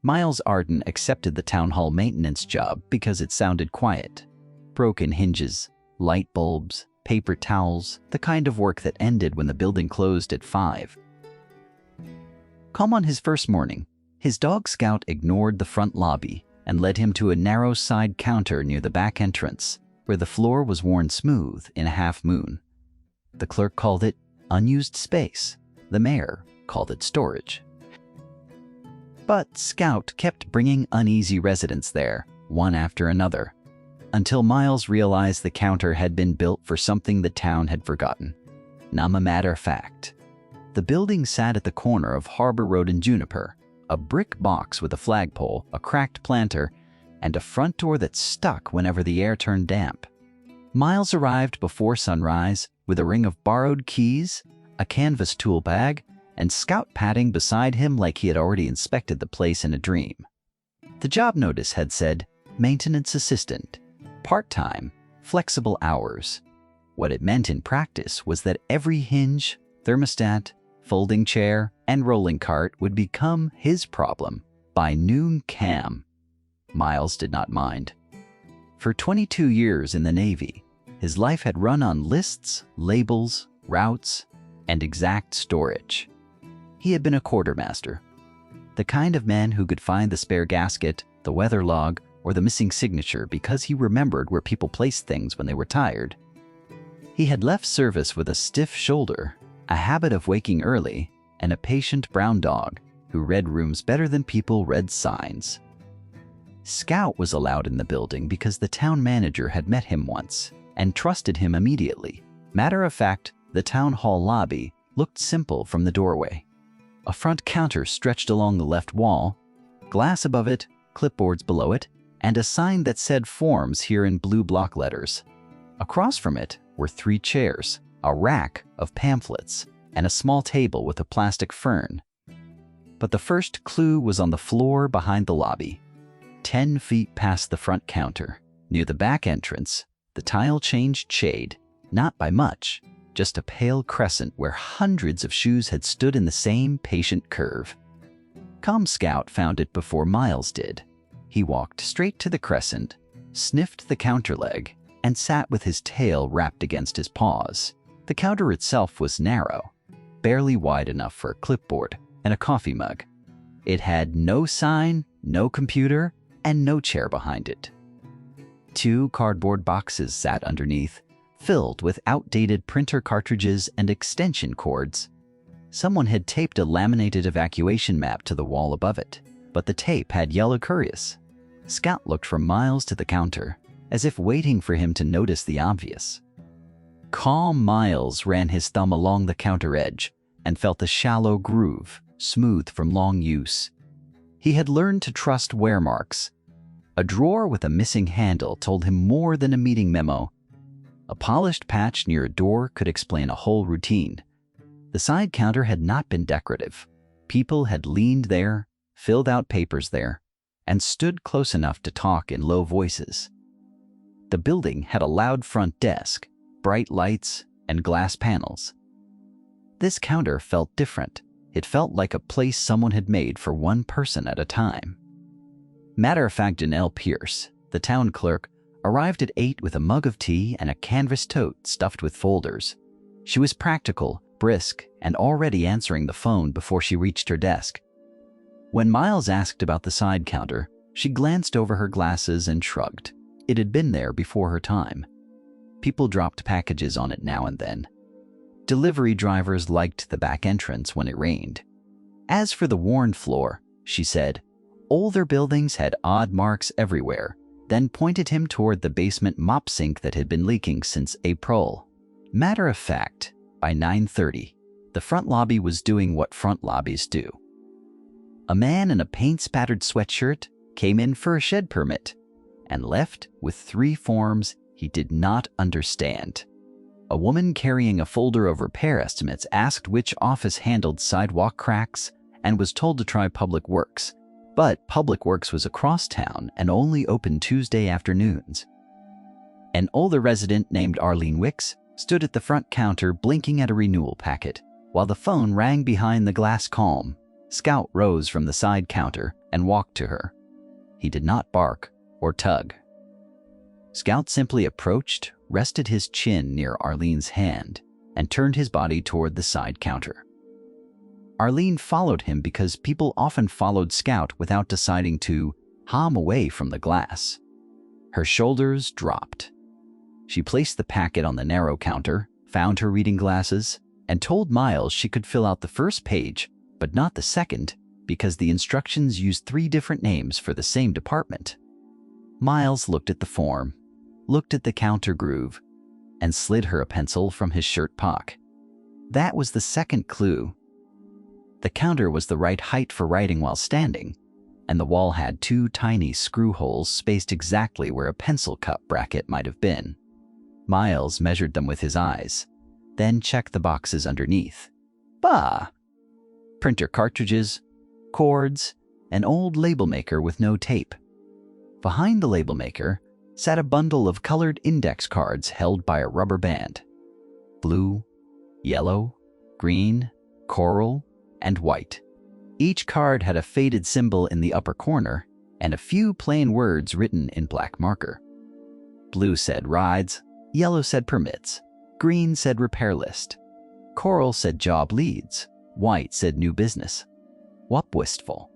Miles Arden accepted the town hall maintenance job because it sounded quiet. Broken hinges, light bulbs, paper towels, the kind of work that ended when the building closed at 5. Calm on his first morning, his dog Scout ignored the front lobby and led him to a narrow side counter near the back entrance, where the floor was worn smooth in a half moon. The clerk called it unused space. The mayor called it storage. But Scout kept bringing uneasy residents there, one after another, until Miles realized the counter had been built for something the town had forgotten. Not a matter of fact. The building sat at the corner of Harbor Road and Juniper, a brick box with a flagpole, a cracked planter, and a front door that stuck whenever the air turned damp. Miles arrived before sunrise with a ring of borrowed keys, a canvas tool bag, and Scout padding beside him like he had already inspected the place in a dream. The job notice had said, maintenance assistant, part-time, flexible hours. What it meant in practice was that every hinge, thermostat, folding chair, and rolling cart would become his problem by noon cam. Miles did not mind. For 22 years in the Navy, his life had run on lists, labels, routes, and exact storage. He had been a quartermaster, the kind of man who could find the spare gasket, the weather log, or the missing signature because he remembered where people placed things when they were tired. He had left service with a stiff shoulder, a habit of waking early, and a patient brown dog who read rooms better than people read signs. Scout was allowed in the building because the town manager had met him once and trusted him immediately. Matter of fact, the town hall lobby looked simple from the doorway. A front counter stretched along the left wall, glass above it, clipboards below it, and a sign that said forms here in blue block letters. Across from it were 3 chairs, a rack of pamphlets, and a small table with a plastic fern. But the first clue was on the floor behind the lobby. 10 feet past the front counter, near the back entrance, the tile changed shade, not by much, just a pale crescent where hundreds of shoes had stood in the same patient curve. Scout found it before Miles did. He walked straight to the crescent, sniffed the counter leg, and sat with his tail wrapped against his paws. The counter itself was narrow, barely wide enough for a clipboard and a coffee mug. It had no sign, no computer, and no chair behind it. 2 cardboard boxes sat underneath, filled with outdated printer cartridges and extension cords. Someone had taped a laminated evacuation map to the wall above it, but the tape had yellow curious. Scout looked from Miles to the counter, as if waiting for him to notice the obvious. Calm Miles ran his thumb along the counter edge and felt the shallow groove, smooth from long use. He had learned to trust wear marks. A drawer with a missing handle told him more than a meeting memo. A polished patch near a door could explain a whole routine. The side counter had not been decorative. People had leaned there, filled out papers there, and stood close enough to talk in low voices. The building had a loud front desk, bright lights, and glass panels. This counter felt different. It felt like a place someone had made for one person at a time. Matter of fact, Janelle Pierce, the town clerk, arrived at 8 with a mug of tea and a canvas tote stuffed with folders. She was practical, brisk, and already answering the phone before she reached her desk. When Miles asked about the side counter, she glanced over her glasses and shrugged. It had been there before her time. People dropped packages on it now and then. Delivery drivers liked the back entrance when it rained. As for the worn floor, she said, older buildings had odd marks everywhere, then pointed him toward the basement mop sink that had been leaking since April. Matter of fact, by 9:30, the front lobby was doing what front lobbies do. A man in a paint-spattered sweatshirt came in for a shed permit and left with 3 forms he did not understand. A woman carrying a folder of repair estimates asked which office handled sidewalk cracks and was told to try Public Works. But Public Works was across town and only open Tuesday afternoons. An older resident named Arlene Wicks stood at the front counter blinking at a renewal packet, while the phone rang behind the glass. Calm Scout rose from the side counter and walked to her. He did not bark or tug. Scout simply approached, rested his chin near Arlene's hand, and turned his body toward the side counter. Arlene followed him because people often followed Scout without deciding to hom away from the glass. Her shoulders dropped. She placed the packet on the narrow counter, found her reading glasses, and told Miles she could fill out the first page, but not the second, because the instructions used 3 different names for the same department. Miles looked at the form, looked at the counter groove, and slid her a pencil from his shirt pocket. That was the second clue. The counter was the right height for writing while standing, and the wall had 2 tiny screw holes spaced exactly where a pencil cup bracket might have been. Miles measured them with his eyes, then checked the boxes underneath. Bah! Printer cartridges, cords, an old label maker with no tape. Behind the label maker sat a bundle of colored index cards held by a rubber band. Blue, yellow, green, coral, and white. Each card had a faded symbol in the upper corner and a few plain words written in black marker. Blue said rides, yellow said permits, green said repair list, coral said job leads, white said new business. Whoop wistful.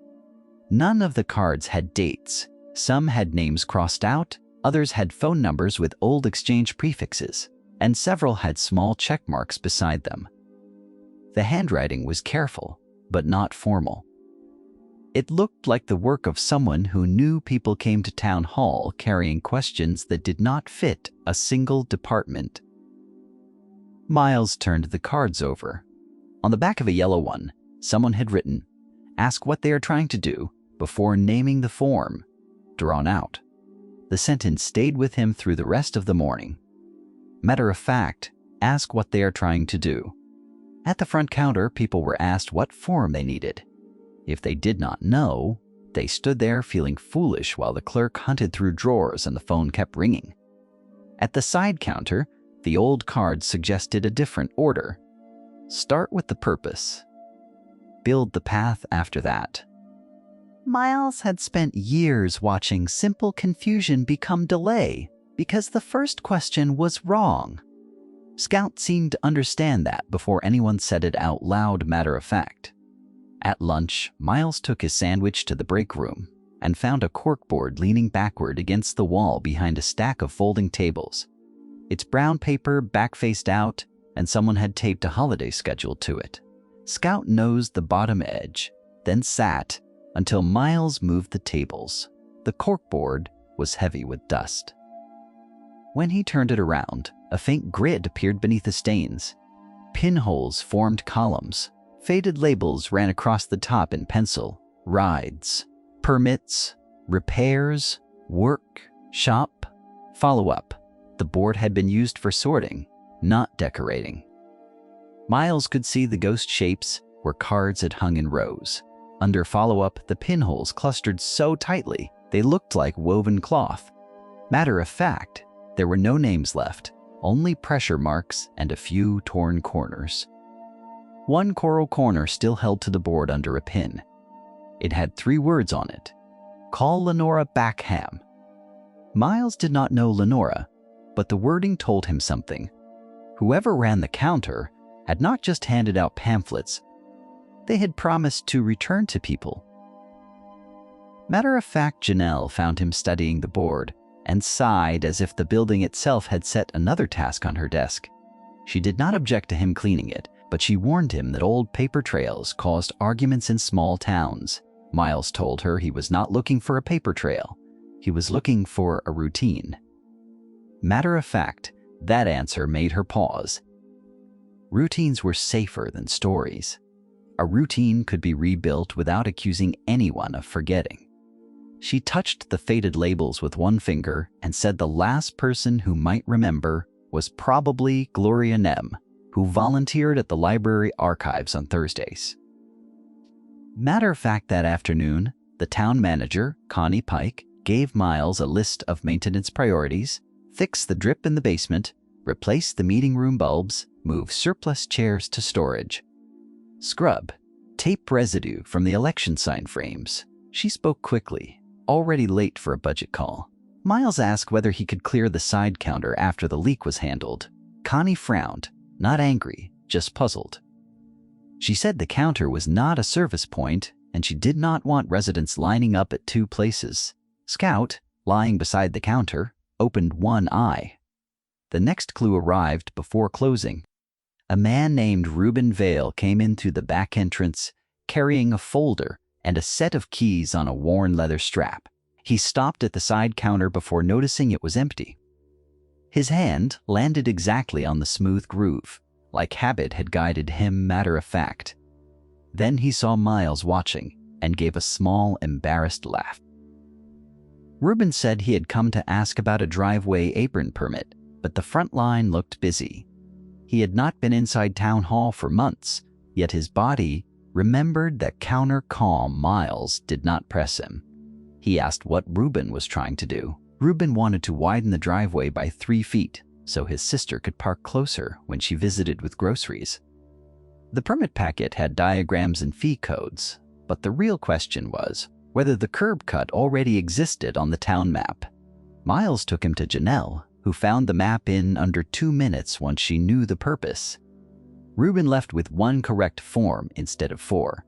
None of the cards had dates. Some had names crossed out, others had phone numbers with old exchange prefixes, and several had small check marks beside them. The handwriting was careful, but not formal. It looked like the work of someone who knew people came to town hall carrying questions that did not fit a single department. Miles turned the cards over. On the back of a yellow one, someone had written, "Ask what they are trying to do before naming the form," drawn out. The sentence stayed with him through the rest of the morning. Matter of fact, ask what they are trying to do. At the front counter, people were asked what form they needed. If they did not know, they stood there feeling foolish while the clerk hunted through drawers and the phone kept ringing. At the side counter, the old cards suggested a different order. Start with the purpose. Build the path after that. Miles had spent years watching simple confusion become delay because the first question was wrong. Scout seemed to understand that before anyone said it out loud matter of fact. At lunch, Miles took his sandwich to the break room and found a corkboard leaning backward against the wall behind a stack of folding tables. Its brown paper back-faced out, and someone had taped a holiday schedule to it. Scout nosed the bottom edge, then sat until Miles moved the tables. The corkboard was heavy with dust. When he turned it around, a faint grid appeared beneath the stains. Pinholes formed columns. Faded labels ran across the top in pencil. Rides, permits, repairs, work, shop, follow-up. The board had been used for sorting, not decorating. Miles could see the ghost shapes where cards had hung in rows. Under follow-up, the pinholes clustered so tightly they looked like woven cloth. Matter of fact, there were no names left, only pressure marks and a few torn corners. One coral corner still held to the board under a pin. It had 3 words on it. Call Lenora Backham. Miles did not know Lenora, but the wording told him something. Whoever ran the counter had not just handed out pamphlets, they had promised to return to people. Matter of fact, Janelle found him studying the board and sighed as if the building itself had set another task on her desk. She did not object to him cleaning it, but she warned him that old paper trails caused arguments in small towns. Miles told her he was not looking for a paper trail. He was looking for a routine. Matter of fact, that answer made her pause. Routines were safer than stories. A routine could be rebuilt without accusing anyone of forgetting. She touched the faded labels with one finger and said the last person who might remember was probably Gloria Nem, who volunteered at the library archives on Thursdays. Matter of fact, that afternoon, the town manager, Connie Pike, gave Miles a list of maintenance priorities: fix the drip in the basement, replace the meeting room bulbs, move surplus chairs to storage, scrub, tape residue from the election sign frames, She spoke quickly, already late for a budget call. Miles asked whether he could clear the side counter after the leak was handled. Connie frowned, not angry, just puzzled. She said the counter was not a service point, and she did not want residents lining up at two places. Scout, lying beside the counter, opened one eye. The next clue arrived before closing. A man named Reuben Vale came in through the back entrance, carrying a folder and a set of keys on a worn leather strap. He stopped at the side counter before noticing it was empty. His hand landed exactly on the smooth groove, like habit had guided him matter of fact. Then he saw Miles watching and gave a small, embarrassed laugh. Reuben said he had come to ask about a driveway apron permit, but the front line looked busy. He had not been inside town hall for months, yet his body remembered that counter-calm Miles did not press him. He asked what Reuben was trying to do. Reuben wanted to widen the driveway by 3 feet so his sister could park closer when she visited with groceries. The permit packet had diagrams and fee codes, but the real question was whether the curb cut already existed on the town map. Miles took him to Janelle, who found the map in under 2 minutes once she knew the purpose. Reuben left with 1 correct form instead of 4.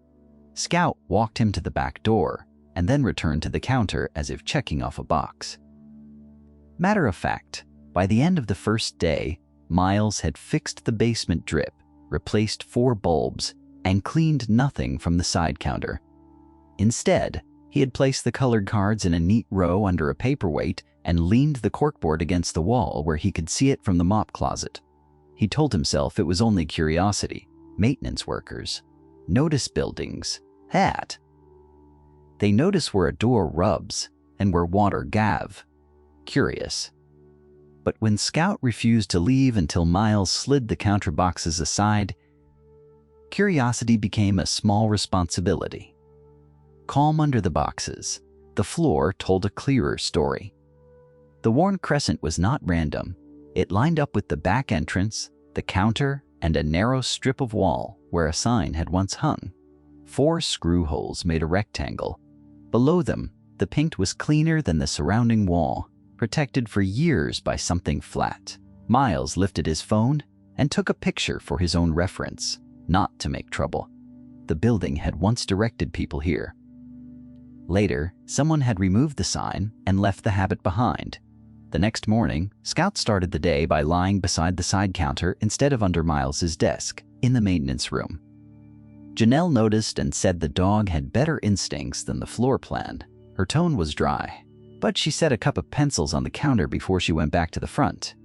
Scout walked him to the back door and then returned to the counter as if checking off a box. Matter of fact, by the end of the first day, Miles had fixed the basement drip, replaced 4 bulbs, and cleaned nothing from the side counter. Instead, he had placed the colored cards in a neat row under a paperweight and leaned the corkboard against the wall where he could see it from the mop closet. He told himself it was only curiosity. Maintenance workers notice buildings. They notice where a door rubs and where water gav. Curious. But when Scout refused to leave until Miles slid the counter boxes aside, curiosity became a small responsibility. Calm under the boxes, the floor told a clearer story. The worn crescent was not random. It lined up with the back entrance, the counter, and a narrow strip of wall where a sign had once hung. 4 screw holes made a rectangle. Below them, the paint was cleaner than the surrounding wall, protected for years by something flat. Miles lifted his phone and took a picture for his own reference, not to make trouble. The building had once directed people here. Later, someone had removed the sign and left the habit behind. The next morning, Scout started the day by lying beside the side counter instead of under Miles's desk, in the maintenance room. Janelle noticed and said the dog had better instincts than the floor plan. Her tone was dry, but she set a cup of pencils on the counter before she went back to the front.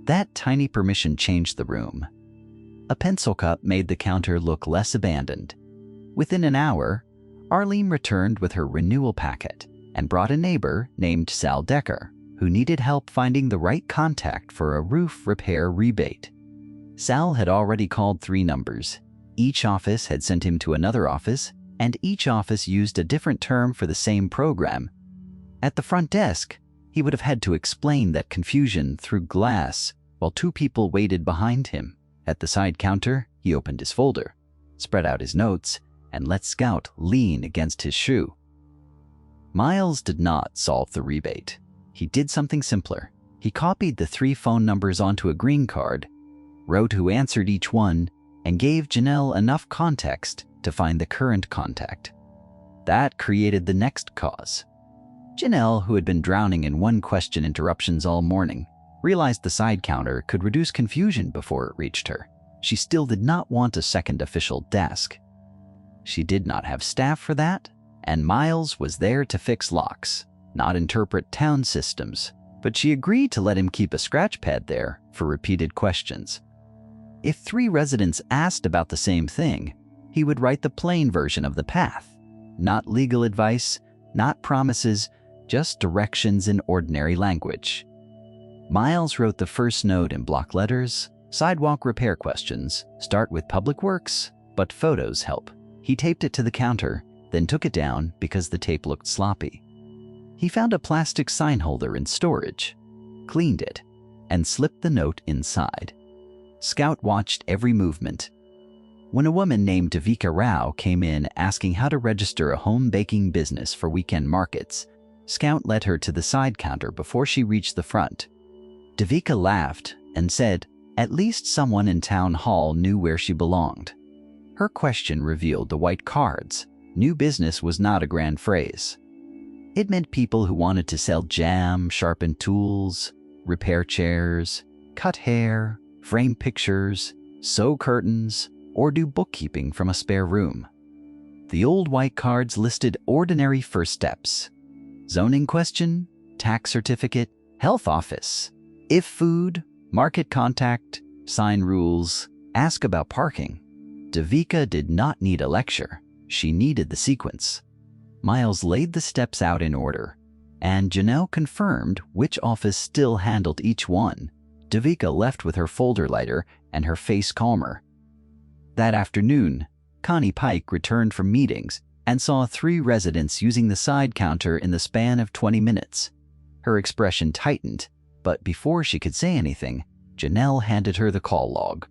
That tiny permission changed the room. A pencil cup made the counter look less abandoned. Within an hour, Arlene returned with her renewal packet and brought a neighbor named Sal Decker, who needed help finding the right contact for a roof repair rebate. Sal had already called 3 numbers. Each office had sent him to another office, and each office used a different term for the same program. At the front desk, he would have had to explain that confusion through glass while 2 people waited behind him. At the side counter, he opened his folder, spread out his notes, and let Scout lean against his shoe. Miles did not solve the rebate. He did something simpler. He copied the 3 phone numbers onto a green card, wrote who answered each one, and gave Janelle enough context to find the current contact. That created the next cause. Janelle, who had been drowning in one-question interruptions all morning, realized the side counter could reduce confusion before it reached her. She still did not want a second official desk. She did not have staff for that, and Miles was there to fix locks, not interpret town systems, but she agreed to let him keep a scratch pad there for repeated questions. If 3 residents asked about the same thing, he would write the plain version of the path. Not legal advice, not promises, just directions in ordinary language. Miles wrote the first note in block letters. Sidewalk repair questions start with public works, but photos help. He taped it to the counter, then took it down because the tape looked sloppy. He found a plastic sign holder in storage, cleaned it, and slipped the note inside. Scout watched every movement. When a woman named Devika Rao came in asking how to register a home baking business for weekend markets, Scout led her to the side counter before she reached the front. Devika laughed and said, at least someone in town hall knew where she belonged. Her question revealed the white cards. New business was not a grand phrase. It meant people who wanted to sell jam, sharpen tools, repair chairs, cut hair, frame pictures, sew curtains, or do bookkeeping from a spare room. The old white cards listed ordinary first steps: zoning question, tax certificate, health office, if food, market contact, sign rules, ask about parking. Devika did not need a lecture. She needed the sequence. Miles laid the steps out in order, and Janelle confirmed which office still handled each one. Devika left with her folder lighter and her face calmer. That afternoon, Connie Pike returned from meetings and saw 3 residents using the side counter in the span of 20 minutes. Her expression tightened, but before she could say anything, Janelle handed her the call log.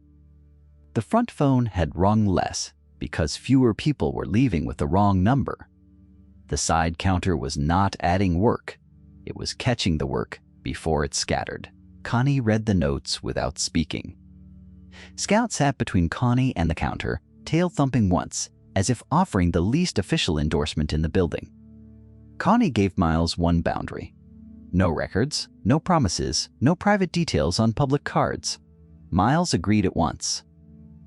The front phone had rung less because fewer people were leaving with the wrong number. The side counter was not adding work. It was catching the work before it scattered. Connie read the notes without speaking. Scout sat between Connie and the counter, tail thumping once, as if offering the least official endorsement in the building. Connie gave Miles one boundary: no records, no promises, no private details on public cards. Miles agreed at once.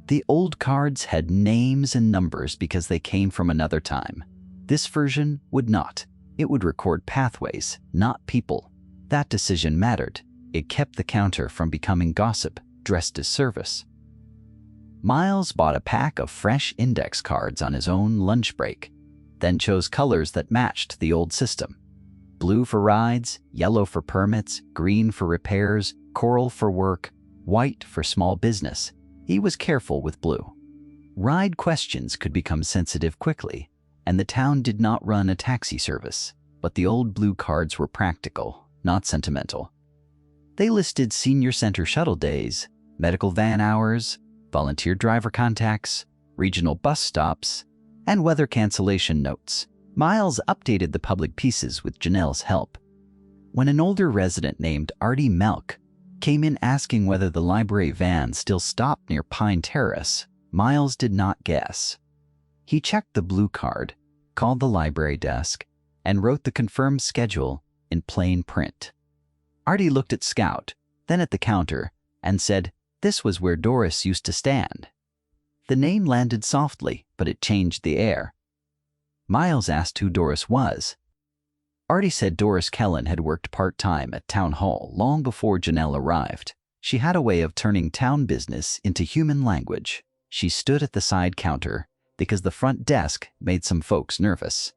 The old cards had names and numbers because they came from another time. This version would not. It would record pathways, not people. That decision mattered. It kept the counter from becoming gossip dressed as service. Miles bought a pack of fresh index cards on his own lunch break, then chose colors that matched the old system: blue for rides, yellow for permits, green for repairs, coral for work, white for small business. He was careful with blue. Ride questions could become sensitive quickly, and the town did not run a taxi service, but the old blue cards were practical, not sentimental. They listed senior center shuttle days, medical van hours, volunteer driver contacts, regional bus stops, and weather cancellation notes. Miles updated the public pieces with Janelle's help. When an older resident named Artie Melk came in asking whether the library van still stopped near Pine Terrace, Miles did not guess. He checked the blue card, called the library desk, and wrote the confirmed schedule in plain print. Artie looked at Scout, then at the counter, and said this was where Doris used to stand. The name landed softly, but it changed the air. Miles asked who Doris was. Artie said Doris Kellen had worked part-time at Town Hall long before Janelle arrived. She had a way of turning town business into human language. She stood at the side counter because the front desk made some folks nervous.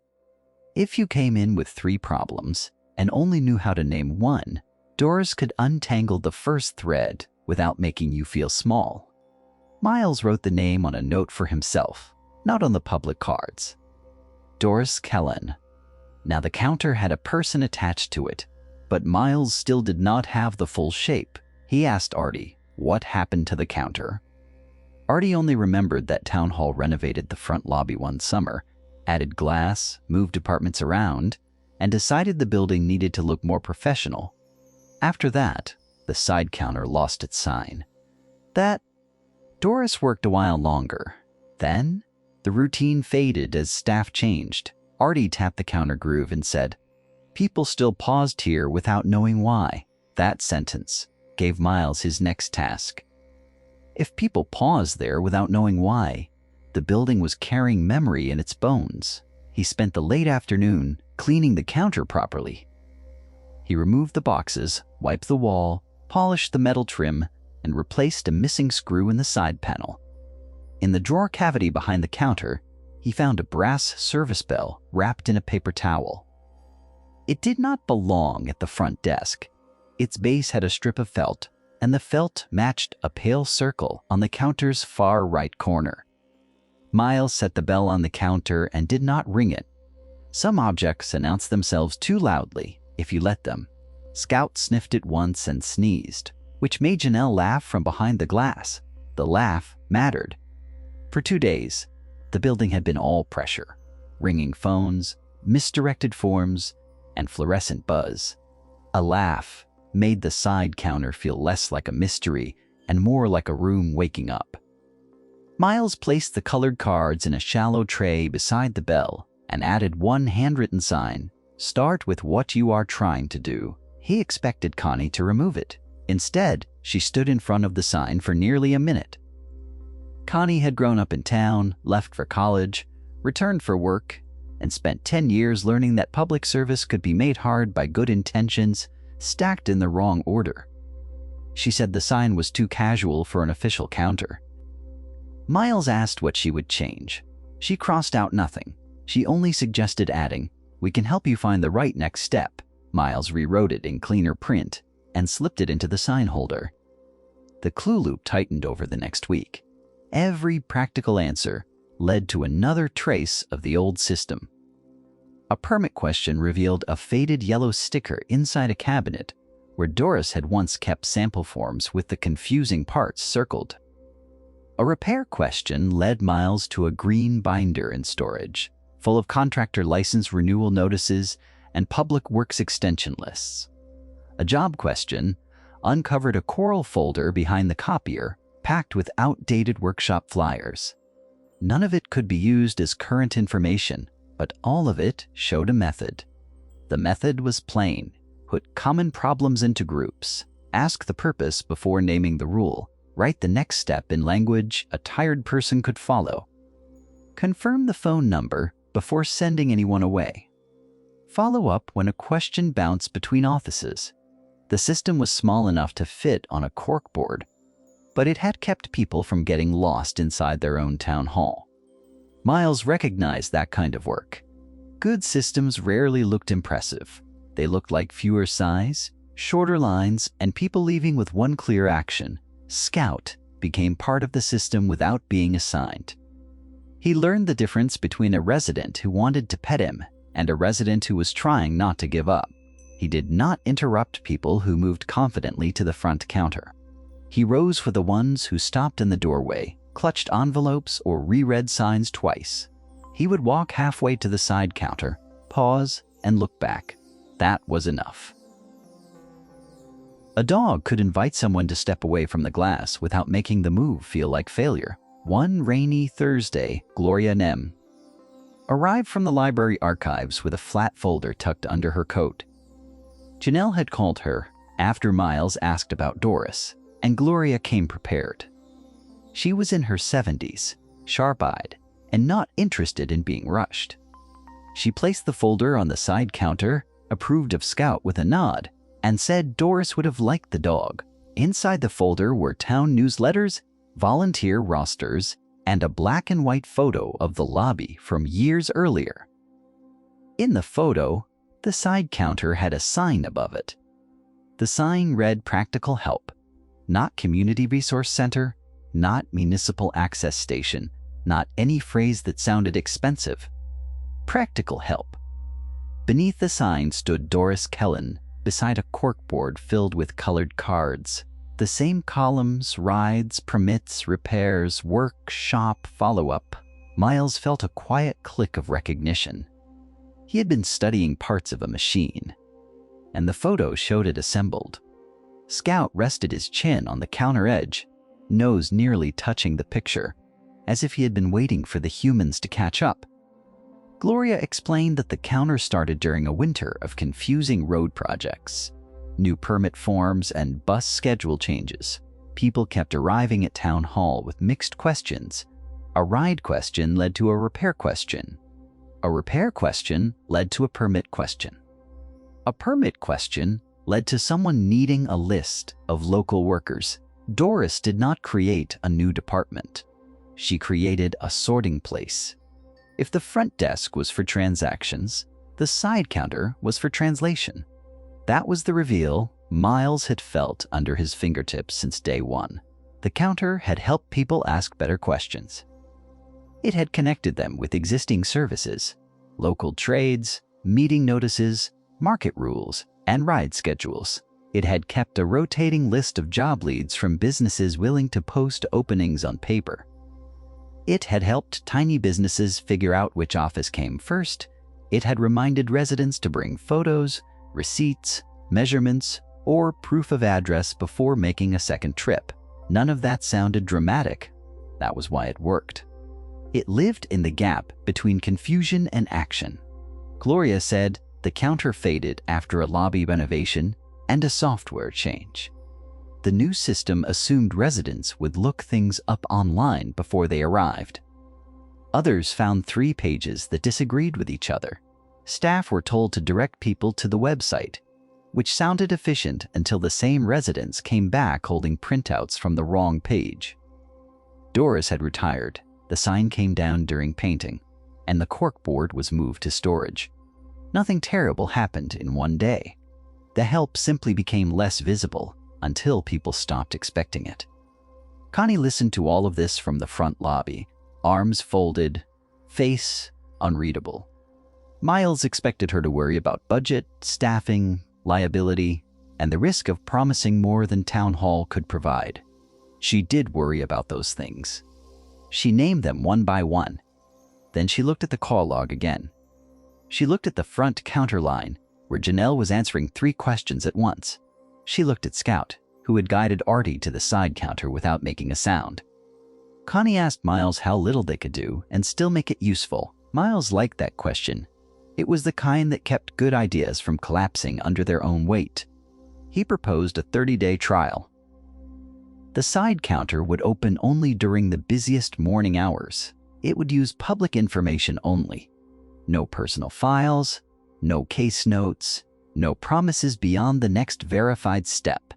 If you came in with 3 problems and only knew how to name one, Doris could untangle the first thread without making you feel small. Miles wrote the name on a note for himself, not on the public cards. Doris Kellen. Now the counter had a person attached to it, but Miles still did not have the full shape. He asked Artie what happened to the counter. Artie only remembered that Town Hall renovated the front lobby one summer, added glass, moved apartments around, and decided the building needed to look more professional. After that, the side counter lost its sign. Doris worked a while longer. Then, the routine faded as staff changed. Artie tapped the counter groove and said, "People still paused here without knowing why." That sentence gave Miles his next task. If people paused there without knowing why, the building was carrying memory in its bones. He spent the late afternoon cleaning the counter properly. He removed the boxes, wiped the wall, polished the metal trim, and replaced a missing screw in the side panel. In the drawer cavity behind the counter, he found a brass service bell wrapped in a paper towel. It did not belong at the front desk. Its base had a strip of felt, and the felt matched a pale circle on the counter's far right corner. Miles set the bell on the counter and did not ring it. Some objects announce themselves too loudly if you let them. Scout sniffed it once and sneezed, which made Janelle laugh from behind the glass. The laugh mattered. For 2 days, the building had been all pressure, ringing phones, misdirected forms, and fluorescent buzz. A laugh made the side counter feel less like a mystery and more like a room waking up. Miles placed the colored cards in a shallow tray beside the bell and added one handwritten sign, "Start with what you are trying to do." He expected Connie to remove it. Instead, she stood in front of the sign for nearly a minute. Connie had grown up in town, left for college, returned for work, and spent 10 years learning that public service could be made hard by good intentions stacked in the wrong order. She said the sign was too casual for an official counter. Miles asked what she would change. She crossed out nothing. She only suggested adding, "We can help you find the right next step." Miles rewrote it in cleaner print and slipped it into the sign holder. The clue loop tightened over the next week. Every practical answer led to another trace of the old system. A permit question revealed a faded yellow sticker inside a cabinet where Doris had once kept sample forms with the confusing parts circled. A repair question led Miles to a green binder in storage, full of contractor license renewal notices and public works extension lists. A job question uncovered a coral folder behind the copier packed with outdated workshop flyers. None of it could be used as current information, but all of it showed a method. The method was plain: put common problems into groups, ask the purpose before naming the rule, write the next step in language a tired person could follow, confirm the phone number before sending anyone away, follow up when a question bounced between offices. The system was small enough to fit on a corkboard, but it had kept people from getting lost inside their own town hall. Miles recognized that kind of work. Good systems rarely looked impressive. They looked like fewer size, shorter lines, and people leaving with one clear action. Scout became part of the system without being assigned. He learned the difference between a resident who wanted to pet him and a resident who was trying not to give up. He did not interrupt people who moved confidently to the front counter. He rose for the ones who stopped in the doorway, clutched envelopes, or reread signs twice. He would walk halfway to the side counter, pause, and look back. That was enough. A dog could invite someone to step away from the glass without making the move feel like failure. One rainy Thursday, Gloria Nem arrived from the library archives with a flat folder tucked under her coat. Janelle had called her after Miles asked about Doris, and Gloria came prepared. She was in her 70s, sharp-eyed, and not interested in being rushed. She placed the folder on the side counter, approved of Scout with a nod, and said Doris would have liked the dog. Inside the folder were town newsletters, volunteer rosters, and a black and white photo of the lobby from years earlier. In the photo, the side counter had a sign above it. The sign read Practical Help, not Community Resource Center, not Municipal Access Station, not any phrase that sounded expensive. Practical Help. Beneath the sign stood Doris Kellen beside a corkboard filled with colored cards. The same columns: rides, permits, repairs, work, shop, follow-up. Miles felt a quiet click of recognition. He had been studying parts of a machine, and the photo showed it assembled. Scout rested his chin on the counter edge, nose nearly touching the picture, as if he had been waiting for the humans to catch up. Gloria explained that the counter started during a winter of confusing road projects, new permit forms, and bus schedule changes. People kept arriving at town hall with mixed questions. A ride question led to a repair question. A repair question led to a permit question. A permit question led to someone needing a list of local workers. Doris did not create a new department. She created a sorting place. If the front desk was for transactions, the side counter was for translation. That was the reveal Miles had felt under his fingertips since day one. The counter had helped people ask better questions. It had connected them with existing services, local trades, meeting notices, market rules, and ride schedules. It had kept a rotating list of job leads from businesses willing to post openings on paper. It had helped tiny businesses figure out which office came first. It had reminded residents to bring photos, receipts, measurements, or proof of address before making a second trip. None of that sounded dramatic. That was why it worked. It lived in the gap between confusion and action. Gloria said the counter faded after a lobby renovation and a software change. The new system assumed residents would look things up online before they arrived. Others found 3 pages that disagreed with each other. Staff were told to direct people to the website, which sounded efficient until the same residents came back holding printouts from the wrong page. Doris had retired, the sign came down during painting, and the corkboard was moved to storage. Nothing terrible happened in one day. The help simply became less visible until people stopped expecting it. Connie listened to all of this from the front lobby, arms folded, face unreadable. Miles expected her to worry about budget, staffing, liability, and the risk of promising more than Town Hall could provide. She did worry about those things. She named them one by one. Then she looked at the call log again. She looked at the front counter line, where Janelle was answering 3 questions at once. She looked at Scout, who had guided Artie to the side counter without making a sound. Connie asked Miles how little they could do and still make it useful. Miles liked that question. It was the kind that kept good ideas from collapsing under their own weight. He proposed a 30-day trial. The side counter would open only during the busiest morning hours. It would use public information only. No personal files, no case notes, no promises beyond the next verified step.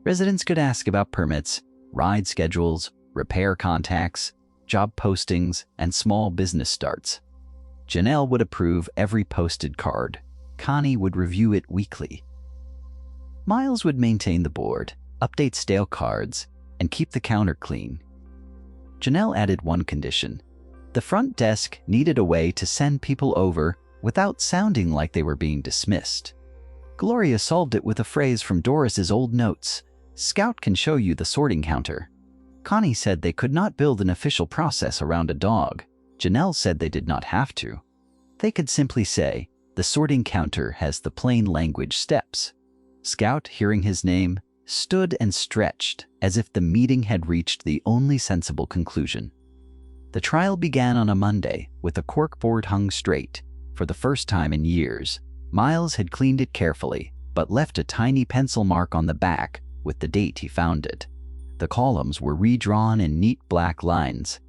Residents could ask about permits, ride schedules, repair contacts, job postings, and small business starts. Janelle would approve every posted card. Connie would review it weekly. Miles would maintain the board, update stale cards, and keep the counter clean. Janelle added one condition. The front desk needed a way to send people over without sounding like they were being dismissed. Gloria solved it with a phrase from Doris's old notes. Scout can show you the sorting counter. Connie said they could not build an official process around a dog. Janelle said they did not have to. They could simply say, the sorting counter has the plain language steps. Scout, hearing his name, stood and stretched as if the meeting had reached the only sensible conclusion. The trial began on a Monday with the corkboard hung straight. For the first time in years, Miles had cleaned it carefully, but left a tiny pencil mark on the back with the date he found it. The columns were redrawn in neat black lines.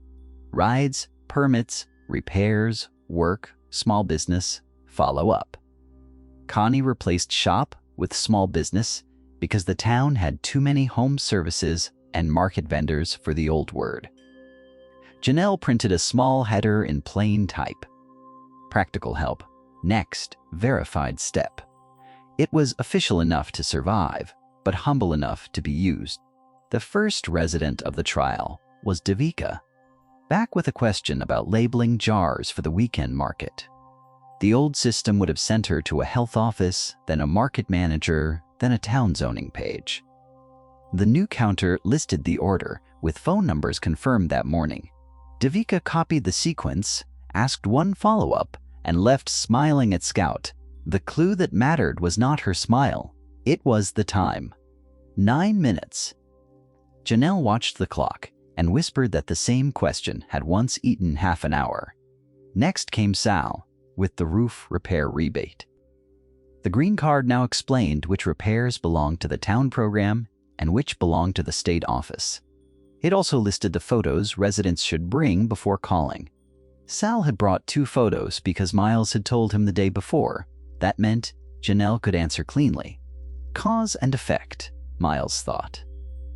Rides, permits, repairs, work, small business, follow up. Connie replaced shop with small business because the town had too many home services and market vendors for the old word. Janelle printed a small header in plain type. Practical help. Next, verified step. It was official enough to survive, but humble enough to be used. The first resident of the trial was Devika, back with a question about labeling jars for the weekend market. The old system would have sent her to a health office, then a market manager, then a town zoning page. The new counter listed the order, with phone numbers confirmed that morning. Devika copied the sequence, asked one follow-up, and left smiling at Scout. The clue that mattered was not her smile. It was the time. 9 minutes. Janelle watched the clock and whispered that the same question had once eaten half an hour. Next came Sal, with the roof repair rebate. The green card now explained which repairs belonged to the town program and which belonged to the state office. It also listed the photos residents should bring before calling. Sal had brought 2 photos because Miles had told him the day before. That meant Janelle could answer cleanly. Cause and effect, Miles thought.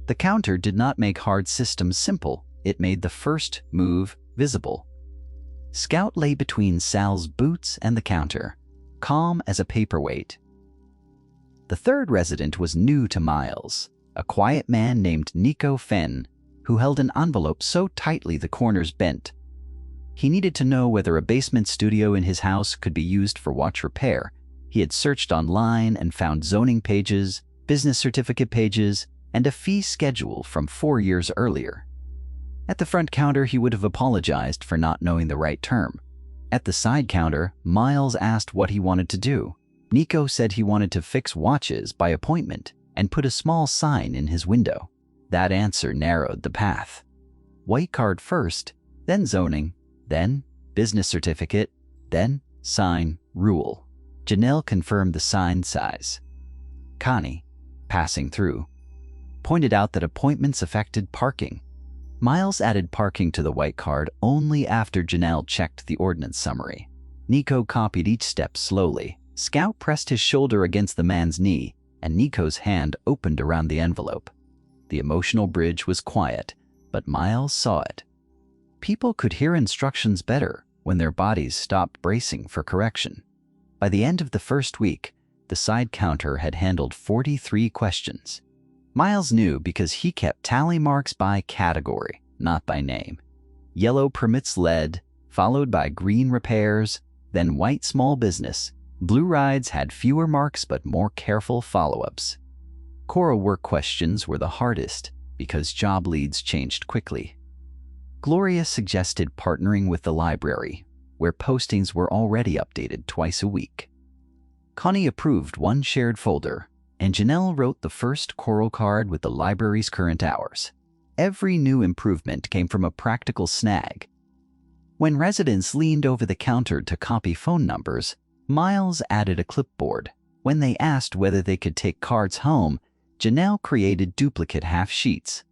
The counter did not make hard systems simple. It made the first move visible. Scout lay between Sal's boots and the counter, calm as a paperweight. The third resident was new to Miles, a quiet man named Nico Fenn, who held an envelope so tightly the corners bent. He needed to know whether a basement studio in his house could be used for watch repair. He had searched online and found zoning pages, business certificate pages, and a fee schedule from 4 years earlier. At the front counter, he would have apologized for not knowing the right term. At the side counter, Miles asked what he wanted to do. Nico said he wanted to fix watches by appointment and put a small sign in his window. That answer narrowed the path. White card first, then zoning, then business certificate, then sign rule. Janelle confirmed the sign size. Connie, passing through, pointed out that appointments affected parking. Miles added parking to the white card only after Janelle checked the ordinance summary. Nico copied each step slowly. Scout pressed his shoulder against the man's knee, and Nico's hand opened around the envelope. The emotional bridge was quiet, but Miles saw it. People could hear instructions better when their bodies stopped bracing for correction. By the end of the first week, the side counter had handled 43 questions. Miles knew because he kept tally marks by category, not by name. Yellow permits lead, followed by green repairs, then white small business. Blue rides had fewer marks but more careful follow-ups. Cora work questions were the hardest because job leads changed quickly. Gloria suggested partnering with the library, where postings were already updated twice a week. Connie approved one shared folder, and Janelle wrote the first Coral card with the library's current hours. Every new improvement came from a practical snag. When residents leaned over the counter to copy phone numbers, Miles added a clipboard. When they asked whether they could take cards home, Janelle created duplicate half sheets.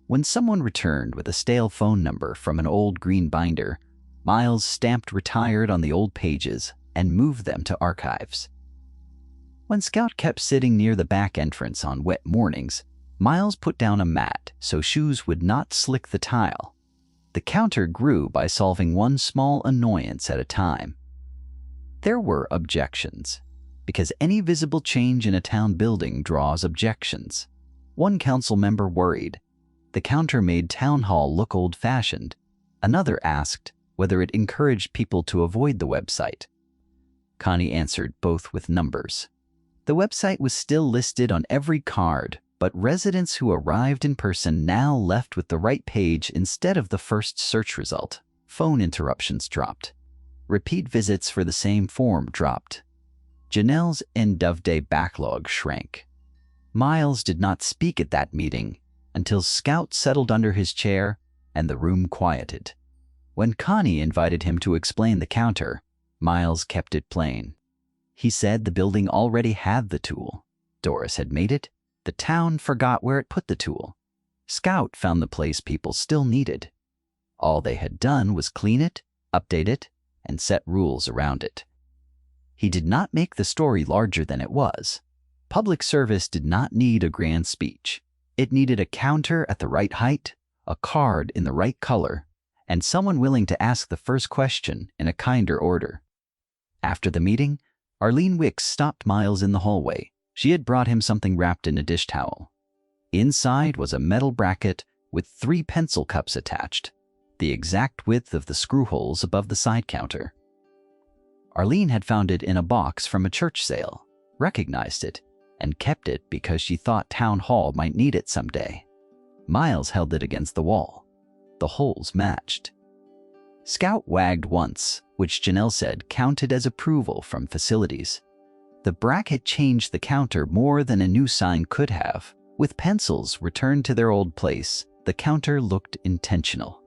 When someone returned with a stale phone number from an old green binder, Miles stamped retired on the old pages and moved them to archives. When Scout kept sitting near the back entrance on wet mornings, Miles put down a mat so shoes would not slick the tile. The counter grew by solving one small annoyance at a time. There were objections, because any visible change in a town building draws objections. One council member worried the counter made town hall look old-fashioned. Another asked whether it encouraged people to avoid the website. Connie answered both with numbers. The website was still listed on every card, but residents who arrived in person now left with the right page instead of the first search result. Phone interruptions dropped. Repeat visits for the same form dropped. Janelle's end-of-day backlog shrank. Miles did not speak at that meeting until Scout settled under his chair and the room quieted. When Connie invited him to explain the counter, Miles kept it plain. He said the building already had the tool. Doris had made it. The town forgot where it put the tool. Scout found the place people still needed. All they had done was clean it, update it, and set rules around it. He did not make the story larger than it was. Public service did not need a grand speech. It needed a counter at the right height, a card in the right color, and someone willing to ask the first question in a kinder order. After the meeting, Arlene Wicks stopped Miles in the hallway. She had brought him something wrapped in a dish towel. Inside was a metal bracket with 3 pencil cups attached, the exact width of the screw holes above the side counter. Arlene had found it in a box from a church sale, recognized it, and kept it because she thought Town Hall might need it someday. Miles held it against the wall. The holes matched. Scout wagged once, which Janelle said counted as approval from facilities. The bracket changed the counter more than a new sign could have. With pencils returned to their old place, the counter looked intentional.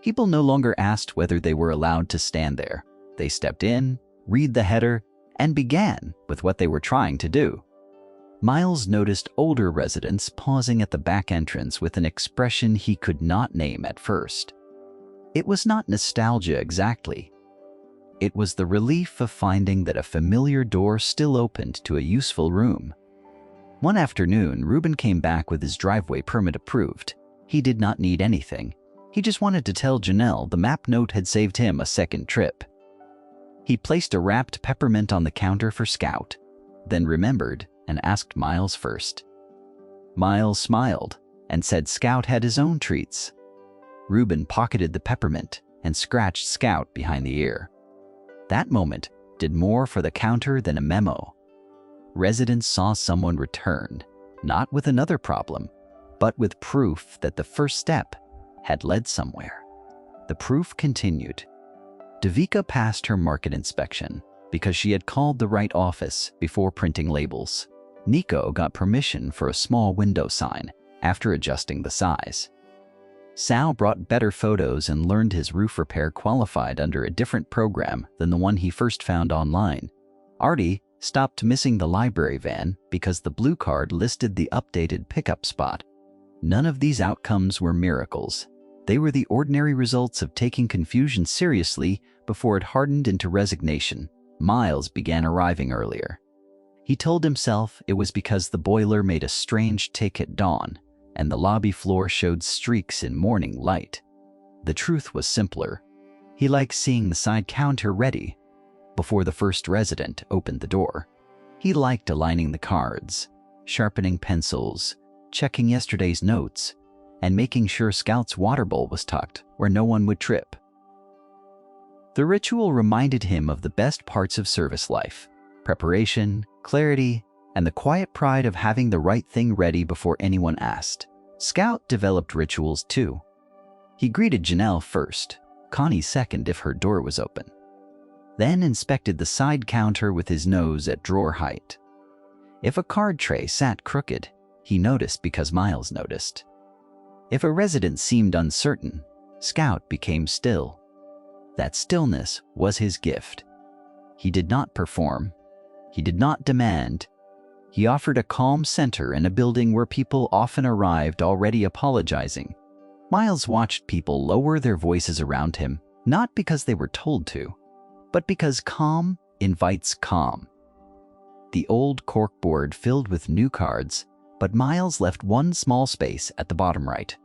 People no longer asked whether they were allowed to stand there. They stepped in, read the header, and began with what they were trying to do. Miles noticed older residents pausing at the back entrance with an expression he could not name at first. It was not nostalgia exactly. It was the relief of finding that a familiar door still opened to a useful room. One afternoon, Ruben came back with his driveway permit approved. He did not need anything. He just wanted to tell Janelle the map note had saved him a second trip. He placed a wrapped peppermint on the counter for Scout, then remembered and asked Miles first. Miles smiled and said Scout had his own treats. Ruben pocketed the peppermint and scratched Scout behind the ear. That moment did more for the counter than a memo. Residents saw someone return, not with another problem, but with proof that the first step had led somewhere. The proof continued. Devika passed her market inspection because she had called the right office before printing labels. Nico got permission for a small window sign after adjusting the size. Sal brought better photos and learned his roof repair qualified under a different program than the one he first found online. Artie stopped missing the library van because the blue card listed the updated pickup spot. None of these outcomes were miracles. They were the ordinary results of taking confusion seriously before it hardened into resignation. Miles began arriving earlier. He told himself it was because the boiler made a strange tick at dawn, and the lobby floor showed streaks in morning light. The truth was simpler. He liked seeing the side counter ready before the first resident opened the door. He liked aligning the cards, sharpening pencils, checking yesterday's notes, and making sure Scout's water bowl was tucked where no one would trip. The ritual reminded him of the best parts of service life: preparation, clarity, and the quiet pride of having the right thing ready before anyone asked. Scout developed rituals too. He greeted Janelle first, Connie second if her door was open, then inspected the side counter with his nose at drawer height. If a card tray sat crooked, he noticed because Miles noticed. If a resident seemed uncertain, Scout became still. That stillness was his gift. He did not perform. He did not demand. He offered a calm center in a building where people often arrived already apologizing. Miles watched people lower their voices around him, not because they were told to, but because calm invites calm. The old corkboard filled with new cards, but Miles left one small space at the bottom right.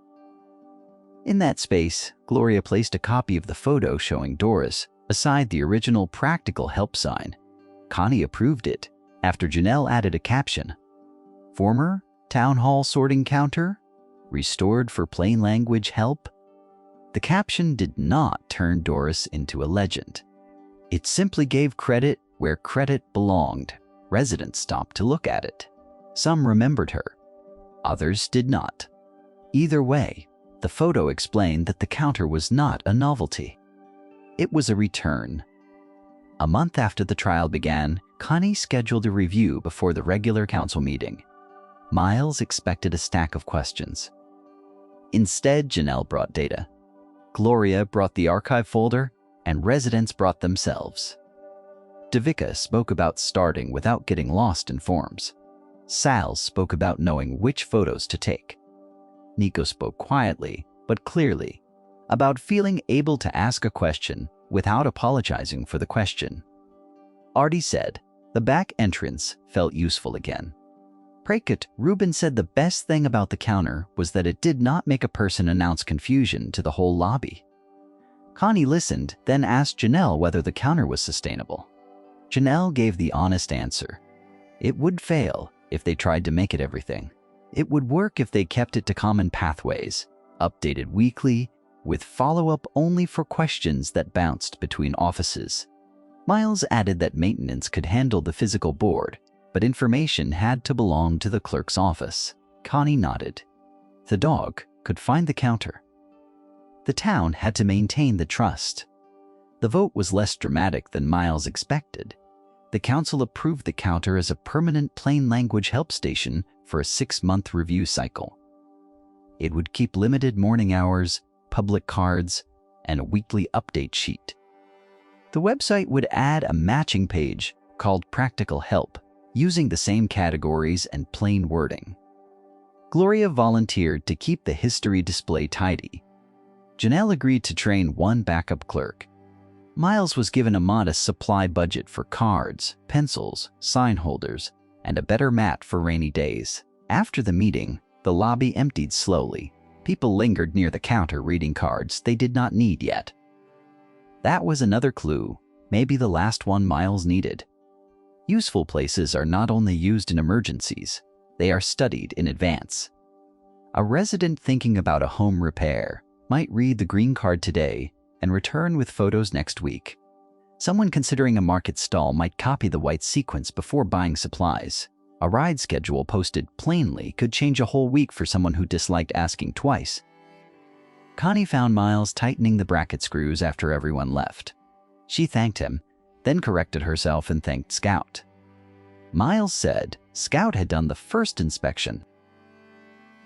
In that space, Gloria placed a copy of the photo showing Doris beside the original practical help sign. Connie approved it after Janelle added a caption: "Former town hall sorting counter, restored for plain language help." The caption did not turn Doris into a legend. It simply gave credit where credit belonged. Residents stopped to look at it. Some remembered her. Others did not. Either way, the photo explained that the counter was not a novelty. It was a return. A month after the trial began, Connie scheduled a review before the regular council meeting. Miles expected a stack of questions. Instead, Janelle brought data. Gloria brought the archive folder, and residents brought themselves. Devika spoke about starting without getting lost in forms. Sal spoke about knowing which photos to take. Nico spoke quietly, but clearly, about feeling able to ask a question without apologizing for the question. Artie said the back entrance felt useful again. Prakut Rubin said the best thing about the counter was that it did not make a person announce confusion to the whole lobby. Connie listened, then asked Janelle whether the counter was sustainable. Janelle gave the honest answer. It would fail if they tried to make it everything. It would work if they kept it to common pathways, updated weekly, with follow-up only for questions that bounced between offices. Miles added that maintenance could handle the physical board, but information had to belong to the clerk's office. Connie nodded. The dog could find the counter. The town had to maintain the trust. The vote was less dramatic than Miles expected. The council approved the counter as a permanent plain language help station for a 6-month review cycle. It would keep limited morning hours, public cards, and a weekly update sheet. The website would add a matching page called Practical Help, using the same categories and plain wording. Gloria volunteered to keep the history display tidy. Janelle agreed to train one backup clerk. Miles was given a modest supply budget for cards, pencils, sign holders, and a better mat for rainy days. After the meeting, the lobby emptied slowly. People lingered near the counter reading cards they did not need yet. That was another clue, maybe the last one Miles needed. Useful places are not only used in emergencies, they are studied in advance. A resident thinking about a home repair might read the green card today and return with photos next week. Someone considering a market stall might copy the white sequence before buying supplies. A ride schedule posted plainly could change a whole week for someone who disliked asking twice. Connie found Miles tightening the bracket screws after everyone left. She thanked him, then corrected herself and thanked Scout. Miles said Scout had done the first inspection.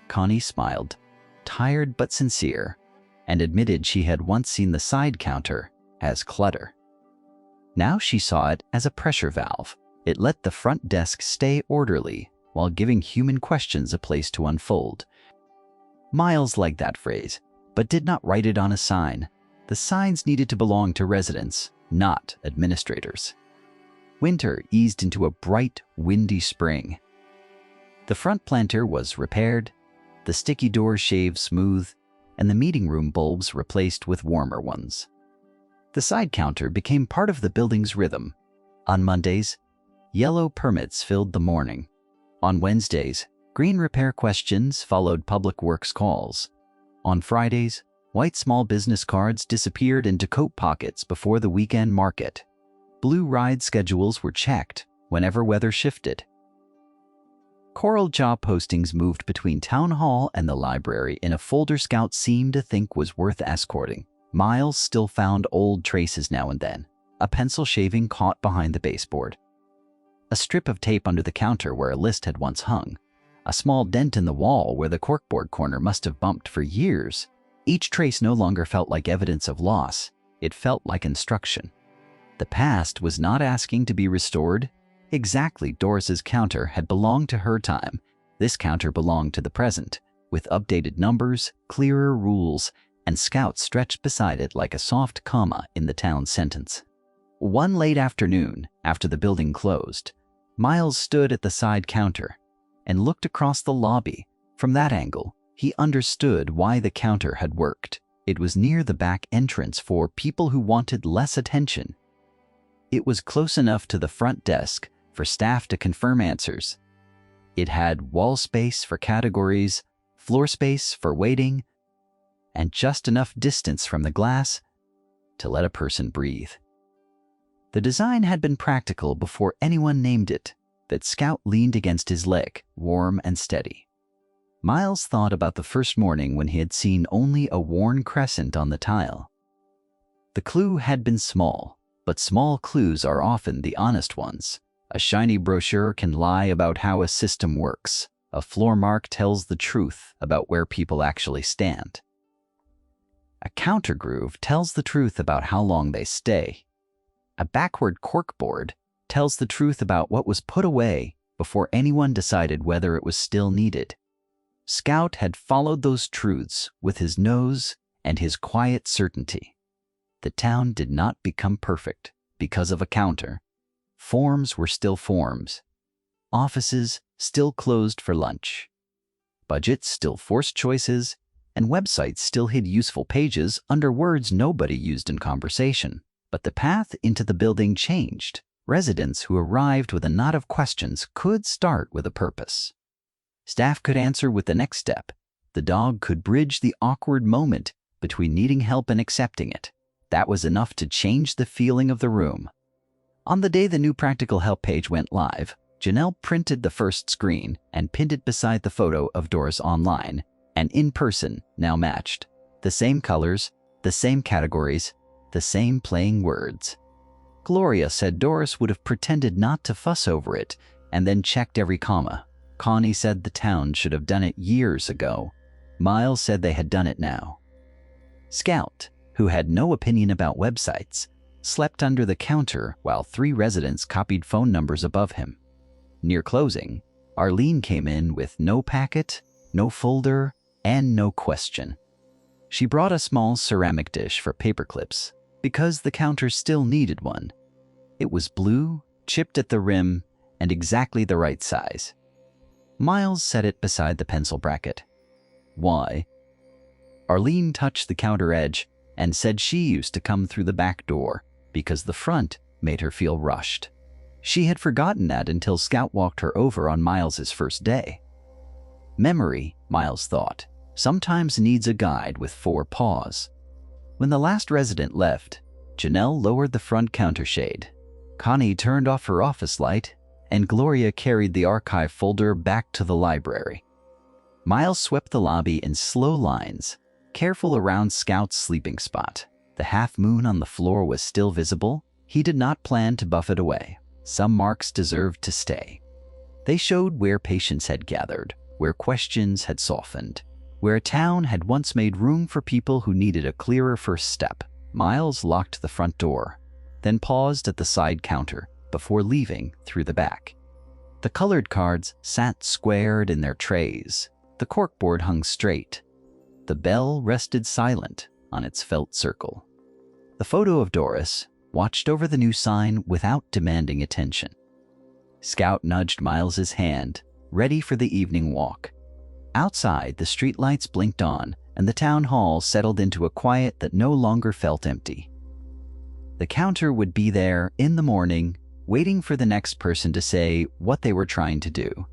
Connie smiled, tired but sincere, and admitted she had once seen the side counter as clutter. Now she saw it as a pressure valve. It let the front desk stay orderly while giving human questions a place to unfold. Miles liked that phrase, but did not write it on a sign. The signs needed to belong to residents, not administrators. Winter eased into a bright, windy spring. The front planter was repaired, the sticky doors shaved smooth, and the meeting room bulbs replaced with warmer ones. The side counter became part of the building's rhythm. On Mondays, yellow permits filled the morning. On Wednesdays, green repair questions followed public works calls. On Fridays, white small business cards disappeared into coat pockets before the weekend market. Blue ride schedules were checked whenever weather shifted. Coral job postings moved between town hall and the library in a folder Scout seemed to think was worth escorting. Miles still found old traces now and then, a pencil shaving caught behind the baseboard, a strip of tape under the counter where a list had once hung, a small dent in the wall where the corkboard corner must have bumped for years. Each trace no longer felt like evidence of loss, it felt like instruction. The past was not asking to be restored. Exactly, Doris's counter had belonged to her time. This counter belonged to the present, with updated numbers, clearer rules, and Scout stretched beside it like a soft comma in the town sentence. One late afternoon, after the building closed, Miles stood at the side counter and looked across the lobby. From that angle, he understood why the counter had worked. It was near the back entrance for people who wanted less attention. It was close enough to the front desk for staff to confirm answers. It had wall space for categories, floor space for waiting, and just enough distance from the glass to let a person breathe. The design had been practical before anyone named it. That Scout leaned against his leg, warm and steady. Miles thought about the first morning when he had seen only a worn crescent on the tile. The clue had been small, but small clues are often the honest ones. A shiny brochure can lie about how a system works. A floor mark tells the truth about where people actually stand. A counter groove tells the truth about how long they stay. A backward corkboard tells the truth about what was put away before anyone decided whether it was still needed. Scout had followed those truths with his nose and his quiet certainty. The town did not become perfect because of a counter. Forms were still forms. Offices still closed for lunch. Budgets still forced choices, and websites still hid useful pages under words nobody used in conversation. But the path into the building changed. Residents who arrived with a knot of questions could start with a purpose. Staff could answer with the next step. The dog could bridge the awkward moment between needing help and accepting it. That was enough to change the feeling of the room. On the day the new practical help page went live, Janelle printed the first screen and pinned it beside the photo of Doris online, and in person now matched. The same colors, the same categories, the same playing words. Gloria said Doris would have pretended not to fuss over it and then checked every comma. Connie said the town should have done it years ago. Miles said they had done it now. Scout, who had no opinion about websites, slept under the counter while 3 residents copied phone numbers above him. Near closing, Arlene came in with no packet, no folder, and no question. She brought a small ceramic dish for paper clips because the counter still needed one. It was blue, chipped at the rim, and exactly the right size. Miles set it beside the pencil bracket. Why? Arlene touched the counter edge and said she used to come through the back door because the front made her feel rushed. She had forgotten that until Scout walked her over on Miles's first day. Memory, Miles thought, sometimes needs a guide with 4 paws. When the last resident left, Janelle lowered the front counter shade. Connie turned off her office light, and Gloria carried the archive folder back to the library. Miles swept the lobby in slow lines, Careful around Scout's sleeping spot. The half moon on the floor was still visible. He did not plan to buff it away. Some marks deserved to stay. They showed where patience had gathered, where questions had softened, where a town had once made room for people who needed a clearer first step. Miles locked the front door, then paused at the side counter before leaving through the back. The colored cards sat squared in their trays. The corkboard hung straight. The bell rested silent on its felt circle. The photo of Doris watched over the new sign without demanding attention. Scout nudged Miles's hand, ready for the evening walk. Outside, the streetlights blinked on, and the town hall settled into a quiet that no longer felt empty. The counter would be there in the morning, waiting for the next person to say what they were trying to do.